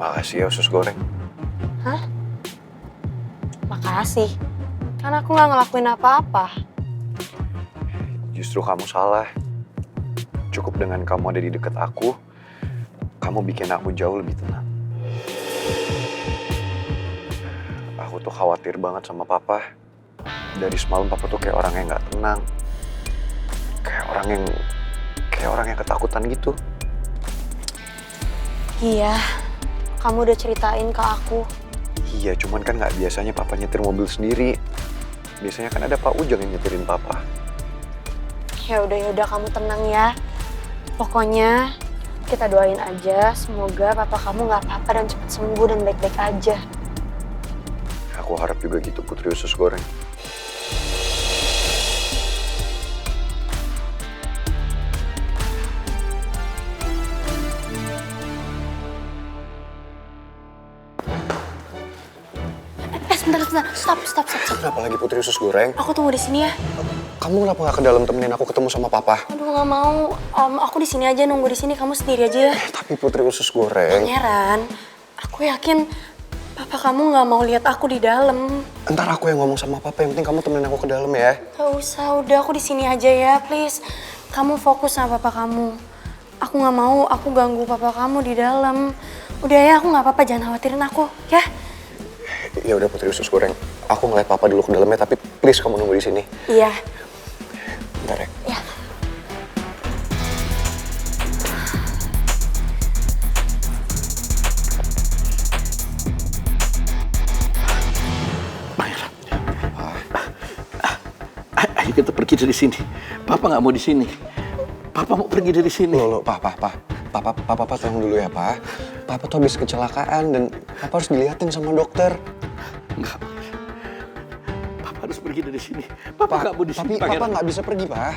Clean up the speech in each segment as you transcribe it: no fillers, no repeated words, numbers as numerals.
Makasih ya usus goreng. Hah? Makasih. Kan aku nggak ngelakuin apa-apa. Justru kamu salah. Cukup dengan kamu ada di dekat aku, kamu bikin aku jauh lebih tenang. Aku tuh khawatir banget sama papa. Dari semalam papa tuh kayak orang yang nggak tenang. Kayak orang yang ketakutan gitu. Iya, kamu udah ceritain ke aku. Iya, cuman kan nggak biasanya papa nyetir mobil sendiri. Biasanya kan ada Pak Ujang yang nyetirin papa. Ya udah kamu tenang ya. Pokoknya kita doain aja semoga papa kamu nggak apa-apa dan cepat sembuh dan baik-baik aja. Aku harap juga gitu Putri usus goreng. Sebentar. Stop. Kenapa lagi Putri usus goreng? Aku tunggu di sini ya. Kamu kenapa nggak ke dalam temenin aku ketemu sama papa? Aduh nggak mau. Aku di sini aja nunggu di sini. Kamu sendiri aja ya. Tapi Putri usus goreng. Pangeran, aku yakin papa kamu nggak mau lihat aku di dalam. Ntar aku yang ngomong sama papa. Yang penting kamu temenin aku ke dalam ya. Gak usah, udah aku di sini aja ya, please. Kamu fokus sama papa kamu. Aku nggak mau aku ganggu papa kamu di dalam. Udah ya, aku nggak apa-apa, jangan khawatirin aku, ya. Ya udah Putri usus goreng. Aku ngeliat papa dulu ke dalamnya, tapi please kamu nunggu di sini. Iya. Bentar ya. Ya. Ayo kita pergi dari sini. Papa nggak mau di sini. Papa mau pergi dari sini. Loh, Papa tenang dulu ya, Pak. Papa tuh habis kecelakaan dan Papa harus dilihatin sama dokter. Enggak. Papa harus pergi dari sini. Papa nggak mau di sini. Tapi Papa nggak bisa pergi, Pak.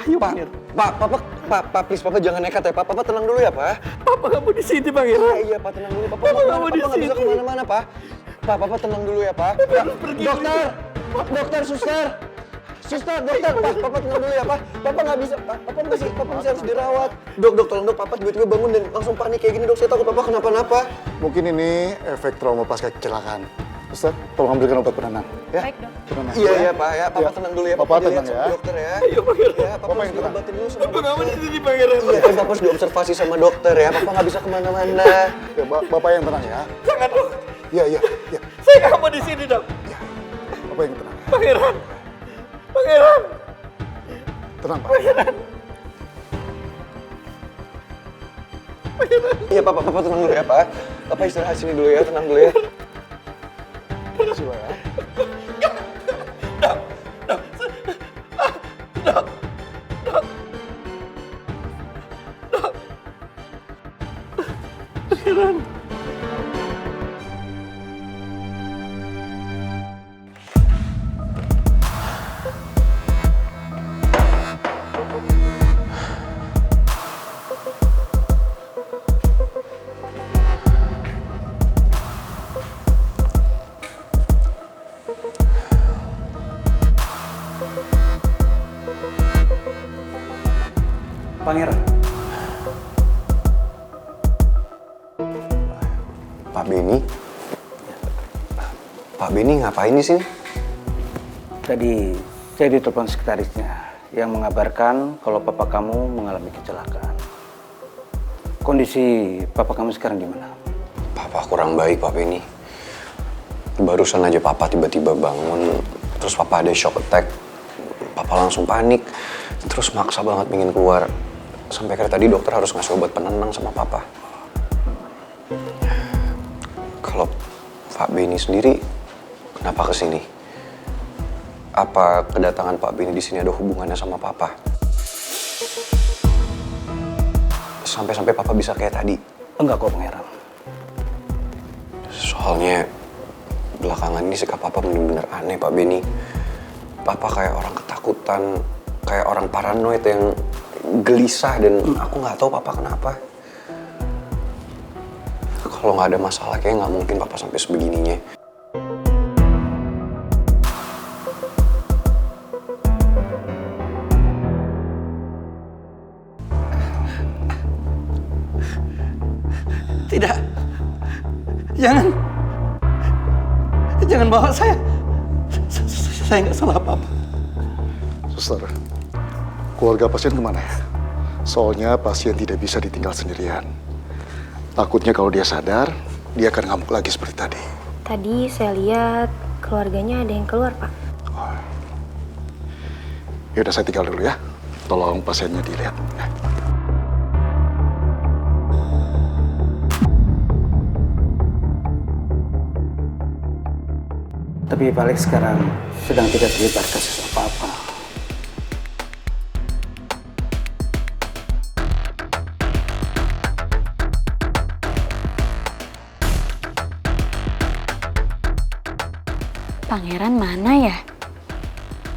Ayo, Pak, please, Papa jangan nekat ya, Pak. Papa tenang dulu ya, Pak. Papa nggak mau di sini, Pangeran. Iya, Pak, tenang dulu. Papa nggak mau di nggak bisa sini. kemana-mana, Pak. Papa tenang dulu ya, Pak. Dokter, suster, dokter, Pak, Papa tenang dulu ya, Pak. Papa nggak bisa, Papa masih harus dirawat. Dok, tolong dok, Papa tiba-tiba bangun dan langsung panik kayak gini, dok. Saya takut Papa kenapa-napa. Mungkin ini efek trauma pasca kecelakaan. Ustaz, tolong ambilkan obat penenang. Ya? Baik, Dok. Penenang. Iya, Pak, ya. Papa tenang dulu ya. Papa dilihat tenang sama ya. dokter ya. Ayo, Pangeran. Ya, Papa Papa harus yang tenang. diobatin dulu sama Papa nggak mau dokter. di sini, Pangeran. Iya, kan Papa harus diobservasi sama dokter ya. Papa nggak bisa kemana-mana. Ya, Bapak yang tenang ya. Jangan, dok. Iya. Saya nggak mau di sini, dok. Bapak yang tenang. Pangeran. Tenang, Pak. Iya, Papa tenang dulu ya, Pak. Papa istirahat sini dulu ya, tenang dulu ya. Makasih, Pak ya. Pangeran. Pak Benny ngapain di sini? Tadi saya ditelepon sekretarisnya yang mengabarkan kalau papa kamu mengalami kecelakaan. Kondisi papa kamu sekarang gimana? Papa kurang baik, Pak Benny. Barusan aja Papa tiba-tiba bangun, terus Papa ada shock attack. Papa langsung panik, terus maksa banget pengen keluar. Sampai kayak tadi dokter harus ngasih obat penenang sama Papa. Kalau Pak Benny sendiri, kenapa kesini? Apa kedatangan Pak Benny di sini ada hubungannya sama Papa? Sampai-sampai Papa bisa kayak tadi. Enggak kok, Pangeran. Soalnya belakangan ini sikap Papa bener-bener aneh, Pak Benny. Papa kayak orang ketakutan, kayak orang paranoid yang gelisah dan aku nggak tahu Papa kenapa. Kalau nggak ada masalah kayaknya nggak mungkin Papa sampai sebegininya. Jangan. Jangan bawa saya. Saya nggak salah apa-apa. Suster, keluarga pasien kemana ya? Soalnya pasien tidak bisa ditinggal sendirian. Takutnya kalau dia sadar, dia akan ngamuk lagi seperti tadi. Tadi saya lihat keluarganya ada yang keluar, Pak. Ya udah, saya tinggal dulu ya. Tolong pasiennya dilihat. Ya. Tapi Pak Alex sekarang sedang tidak terlibat kasus apa-apa. Pangeran mana ya?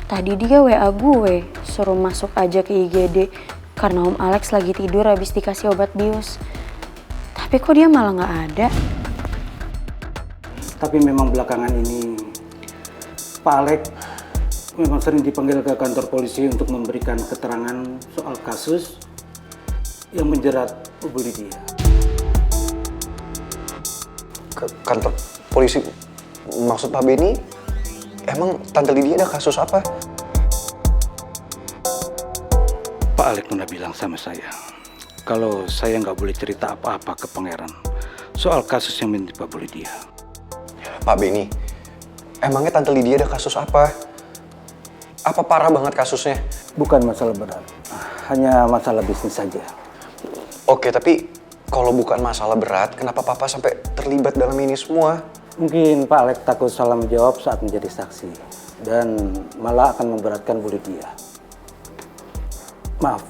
Tadi dia WA gue, suruh masuk aja ke IGD karena Om Alex lagi tidur habis dikasih obat bius. Tapi kok dia malah nggak ada? Tapi memang belakangan ini Pak Alex memang sering dipanggil ke kantor polisi untuk memberikan keterangan soal kasus yang menjerat Bu Lydia. Ke kantor polisi? Maksud Pak Benny, emang Tante Lydia ada kasus apa? Pak Alex pernah bilang sama saya kalau saya nggak boleh cerita apa-apa ke Pangeran soal kasus yang menimpa Bu Lydia. Pak Benny, emangnya Tante Lydia ada kasus apa? Apa parah banget kasusnya? Bukan masalah berat, hanya masalah bisnis saja. Oke, tapi kalau bukan masalah berat, kenapa Papa sampai terlibat dalam ini semua? Mungkin Pak Alex takut salah menjawab saat menjadi saksi dan malah akan memberatkan Bu Lydia. Maaf,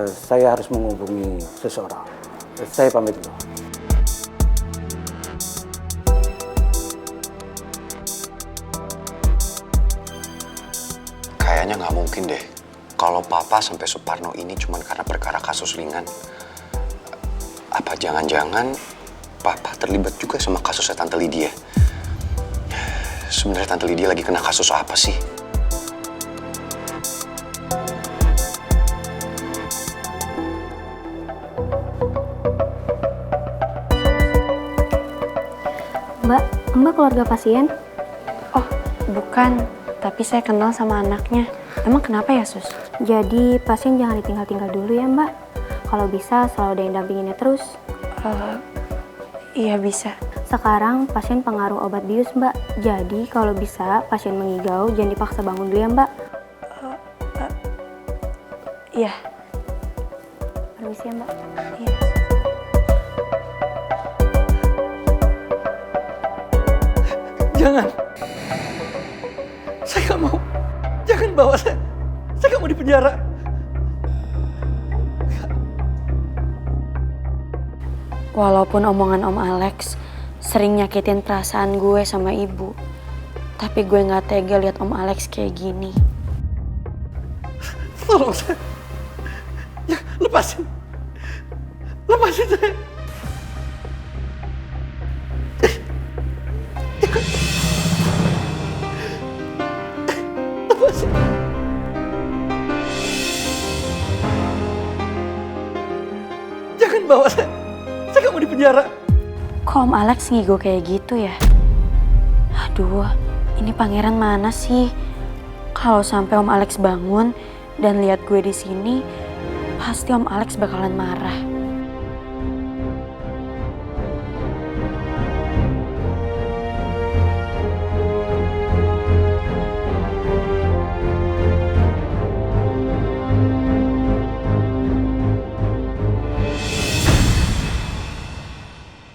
saya harus menghubungi seseorang. Saya pamit dulu. Kayaknya nggak mungkin deh. Kalau Papa sampai Suparno ini cuma karena perkara kasus ringan. Apa jangan-jangan Papa terlibat juga sama kasusnya Tante Lydia? Sebenarnya Tante Lydia lagi kena kasus apa sih? Mbak keluarga pasien? Oh, bukan. Tapi saya kenal sama anaknya. Emang kenapa ya, Sus? Jadi pasien jangan ditinggal-tinggal dulu ya, Mbak. Kalau bisa selalu ada yang dampinginnya terus. Iya bisa. Sekarang pasien pengaruh obat bius, Mbak. Jadi kalau bisa pasien mengigau jangan dipaksa bangun dulu ya, Mbak. Iya. Permisi ya, Mbak. Iya. Jangan. Saya nggak mau. Jangan bawa saya. Saya nggak mau di penjara. Walaupun omongan Om Alex sering nyakitin perasaan gue sama ibu, tapi gue nggak tega lihat Om Alex kayak gini. Tolong saya. Ya, lepasin. Lepasin saya. Lepasin. Jangan bawa saya. Saya nggak mau di penjara. Kok Om Alex ngigo kayak gitu ya? Aduh, ini pangeran mana sih? Kalau sampai Om Alex bangun dan lihat gue di sini, pasti Om Alex bakalan marah.